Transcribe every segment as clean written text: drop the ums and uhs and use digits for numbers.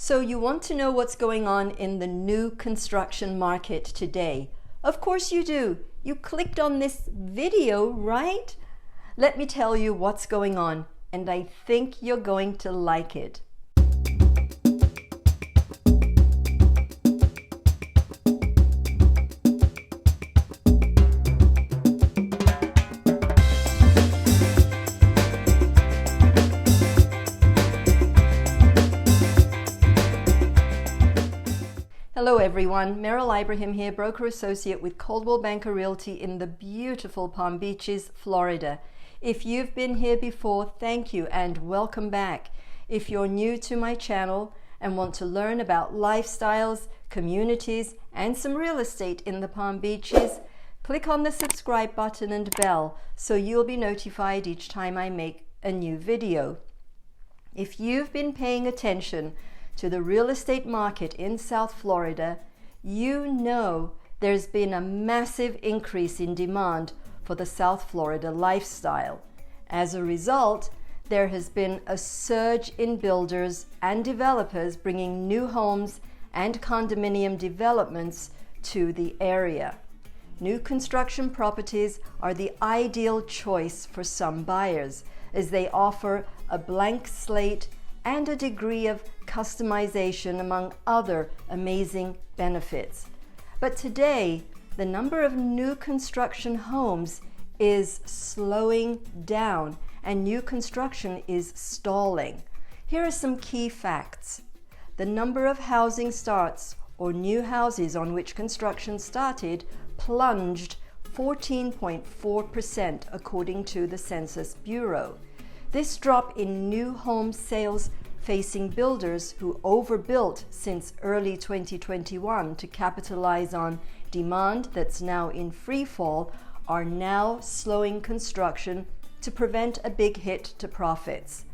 So you want to know what's going on in the new construction market today? Of course you do. You clicked on this video, right? Let me tell you what's going on, and I think you're going to like it. Hello everyone, Meral Ibrahim here, broker associate with Coldwell Banker Realty in the beautiful Palm Beaches, Florida. If you've been here before, thank you and welcome back. If you're new to my channel and want to learn about lifestyles, communities, and some real estate in the Palm Beaches, click on the subscribe button and bell so you'll be notified each time I make a new video. If you've been paying attention to the real estate market in South Florida, you know there's been a massive increase in demand for the South Florida lifestyle. As a result, there has been a surge in builders and developers bringing new homes and condominium developments to the area. New construction properties are the ideal choice for some buyers as they offer a blank slate and a degree of customization among other amazing benefits. But today, the number of new construction homes is slowing down and new construction is stalling. Here are some key facts. The number of housing starts or new houses on which construction started plunged 14.4% according to the Census Bureau. This drop in new home sales facing builders who overbuilt since early 2021 to capitalize on demand that's now in free fall are now slowing construction to prevent a big hit to profits.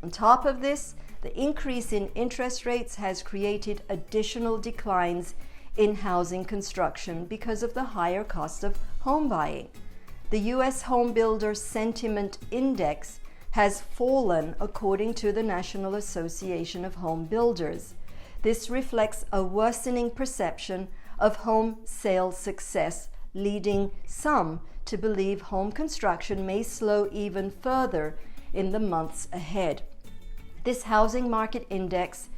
On top of this, the increase in interest rates has created additional declines in housing construction because of the higher cost of home buying. The U.S. Home Builder Sentiment Index has fallen according to the National Association of Home Builders. This reflects a worsening perception of home sale success, leading some to believe home construction may slow even further in the months ahead. This housing market index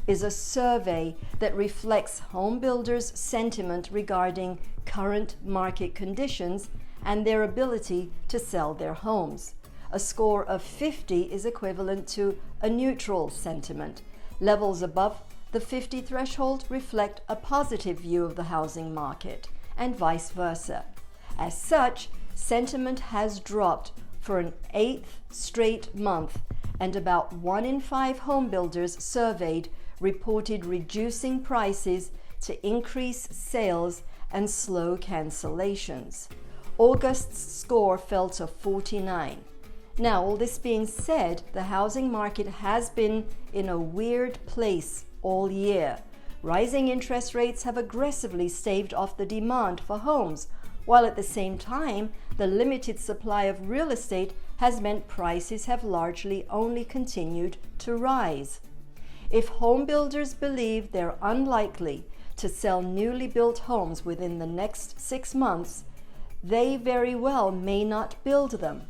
is a survey that reflects home builders' sentiment regarding current market conditions and their ability to sell their homes. A score of 50 is equivalent to a neutral sentiment. Levels above the 50 threshold reflect a positive view of the housing market, and vice versa. As such, sentiment has dropped for an 8th straight month, and about 1 in 5 home builders surveyed reported reducing prices to increase sales and slow cancellations. August's score fell to 49. Now, all this being said, the housing market has been in a weird place all year. Rising interest rates have aggressively staved off the demand for homes, while at the same time, the limited supply of real estate has meant prices have largely only continued to rise. If home builders believe they're unlikely to sell newly built homes within the next 6 months, they very well may not build them.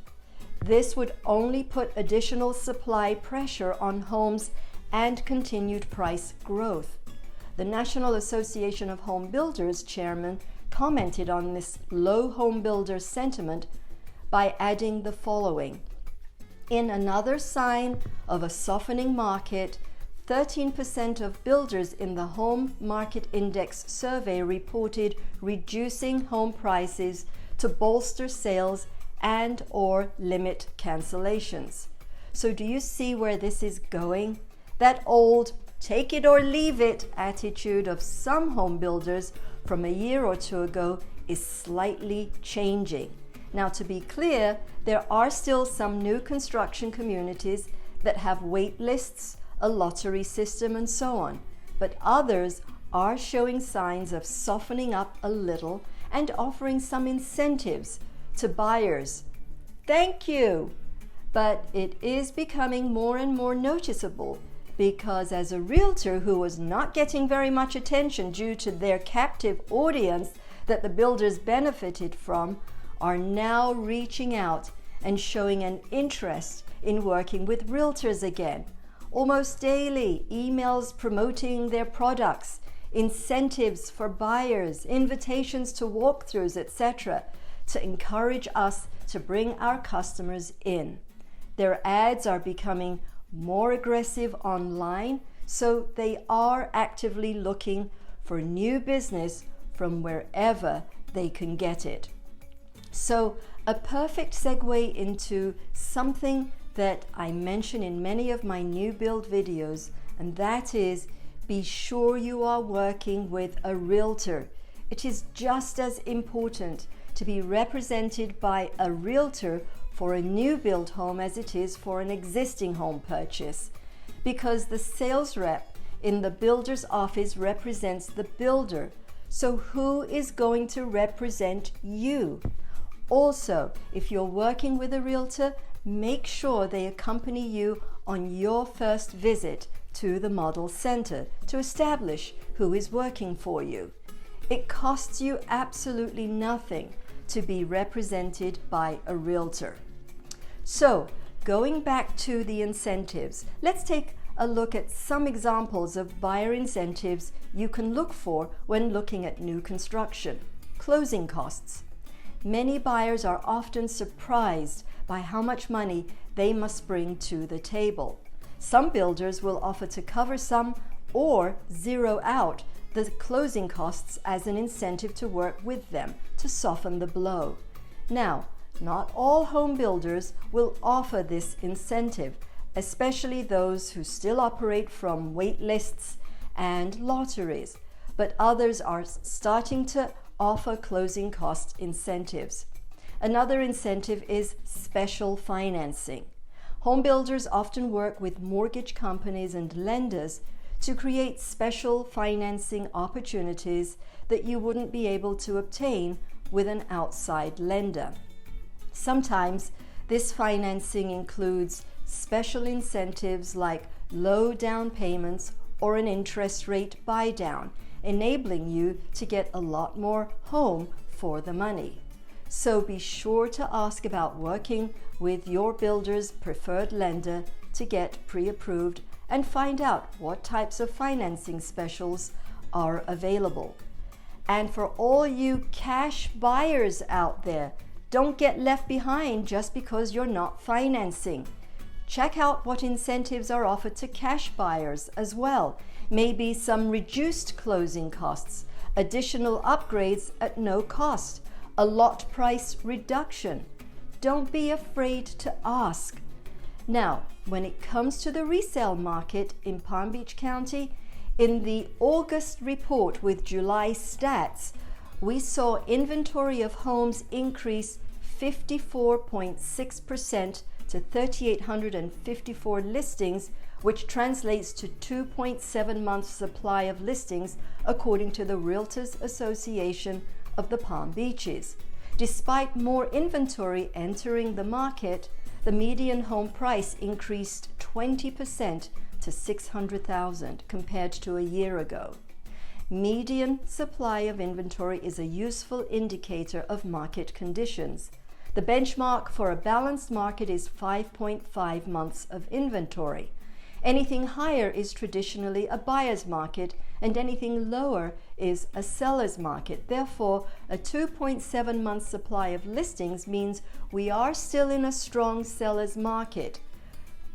This would only put additional supply pressure on homes and continued price growth. The National Association of Home Builders chairman commented on this low home builder sentiment by adding the following. In another sign of a softening market, 13% of builders in the Home Market Index survey reported reducing home prices to bolster sales and or limit cancellations. So do you see where this is going? That old take it or leave it attitude of some home builders from a year or two ago is slightly changing. Now, to be clear, there are still some new construction communities that have wait lists, a lottery system, and so on, but others are showing signs of softening up a little and offering some incentives to buyers. Thank you! But it is becoming more and more noticeable because as a realtor who was not getting very much attention due to their captive audience that the builders benefited from, are now reaching out and showing an interest in working with realtors again. Almost daily, emails promoting their products, incentives for buyers, invitations to walkthroughs, etc., to encourage us to bring our customers in. Their ads are becoming more aggressive online, so they are actively looking for new business from wherever they can get it. So a perfect segue into something that I mention in many of my new build videos, and that is, be sure you are working with a realtor. It is just as important to be represented by a realtor for a new build home as it is for an existing home purchase, because the sales rep in the builder's office represents the builder. So who is going to represent you? Also, if you're working with a realtor, make sure they accompany you on your first visit to the model center to establish who is working for you. It costs you absolutely nothing to be represented by a realtor. So, going back to the incentives, let's take a look at some examples of buyer incentives you can look for when looking at new construction. Closing costs. Many buyers are often surprised by how much money they must bring to the table. Some builders will offer to cover some or zero out the closing costs as an incentive to work with them to soften the blow. Now, not all home builders will offer this incentive, especially those who still operate from wait lists and lotteries, but others are starting to offer closing cost incentives. Another incentive is special financing. Home builders often work with mortgage companies and lenders to create special financing opportunities that you wouldn't be able to obtain with an outside lender. Sometimes this financing includes special incentives like low down payments or an interest rate buy down, enabling you to get a lot more home for the money. So be sure to ask about working with your builder's preferred lender to get pre-approved and find out what types of financing specials are available. And for all you cash buyers out there, don't get left behind just because you're not financing. Check out what incentives are offered to cash buyers as well. Maybe some reduced closing costs, additional upgrades at no cost, a lot price reduction. Don't be afraid to ask. Now, when it comes to the resale market in Palm Beach County, in the August report with July stats, we saw inventory of homes increase 54.6% to 3,854 listings, which translates to 2.7 months supply of listings, according to the Realtors Association of the Palm Beaches. Despite more inventory entering the market, the median home price increased 20% to $600,000 compared to a year ago. Median supply of inventory is a useful indicator of market conditions. The benchmark for a balanced market is 5.5 months of inventory. Anything higher is traditionally a buyer's market, and anything lower is a seller's market. Therefore, a 2.7 month supply of listings means we are still in a strong seller's market.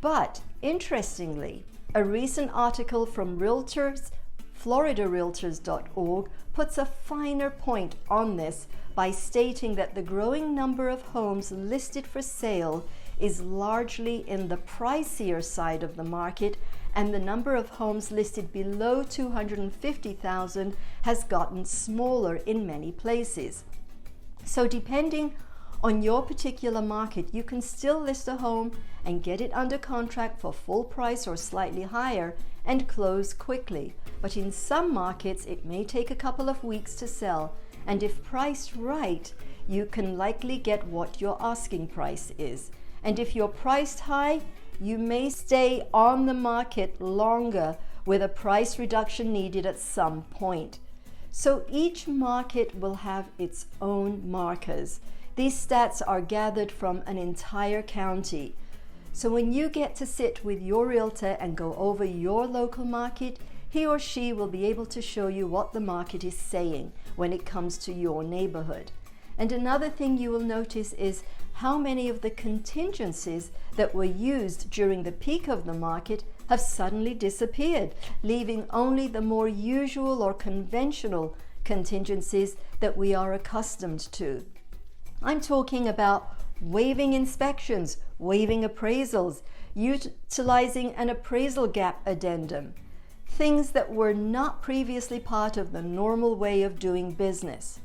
But interestingly, a recent article from FloridaRealtors.org puts a finer point on this by stating that the growing number of homes listed for sale is largely in the pricier side of the market, and the number of homes listed below $250,000 has gotten smaller in many places. So depending on your particular market, you can still list a home and get it under contract for full price or slightly higher and close quickly. But in some markets, it may take a couple of weeks to sell, and if priced right, you can likely get what your asking price is. And if you're priced high, you may stay on the market longer with a price reduction needed at some point. So each market will have its own markers. These stats are gathered from an entire county. So when you get to sit with your realtor and go over your local market, he or she will be able to show you what the market is saying when it comes to your neighborhood. And another thing you will notice is how many of the contingencies that were used during the peak of the market have suddenly disappeared, leaving only the more usual or conventional contingencies that we are accustomed to. I'm talking about waiving inspections, waiving appraisals, utilizing an appraisal gap addendum, things that were not previously part of the normal way of doing business.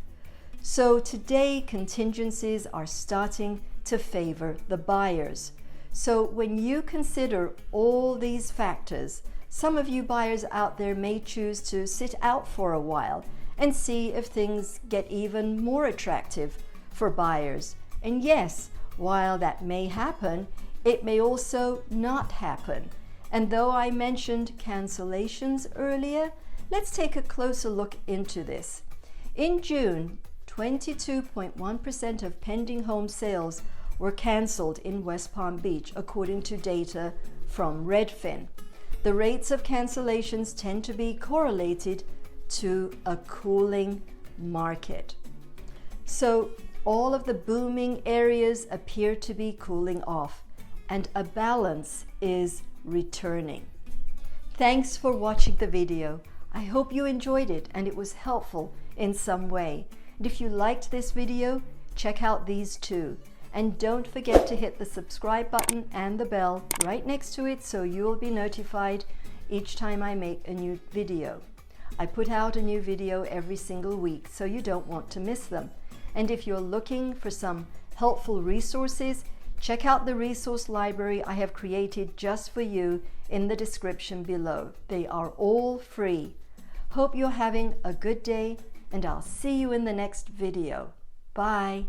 So today, contingencies are starting to favor the buyers. So when you consider all these factors, some of you buyers out there may choose to sit out for a while and see if things get even more attractive for buyers. And yes, while that may happen, it may also not happen. And though I mentioned cancellations earlier, let's take a closer look into this. In June, 22.1% of pending home sales were canceled in West Palm Beach, according to data from Redfin. The rates of cancellations tend to be correlated to a cooling market. So all of the booming areas appear to be cooling off, and a balance is returning. Thanks for watching the video. I hope you enjoyed it and it was helpful in some way. And if you liked this video, check out these two. And don't forget to hit the subscribe button and the bell right next to it so you will be notified each time I make a new video. I put out a new video every single week, so you don't want to miss them. And if you're looking for some helpful resources, check out the resource library I have created just for you in the description below. They are all free. Hope you're having a good day, and I'll see you in the next video. Bye.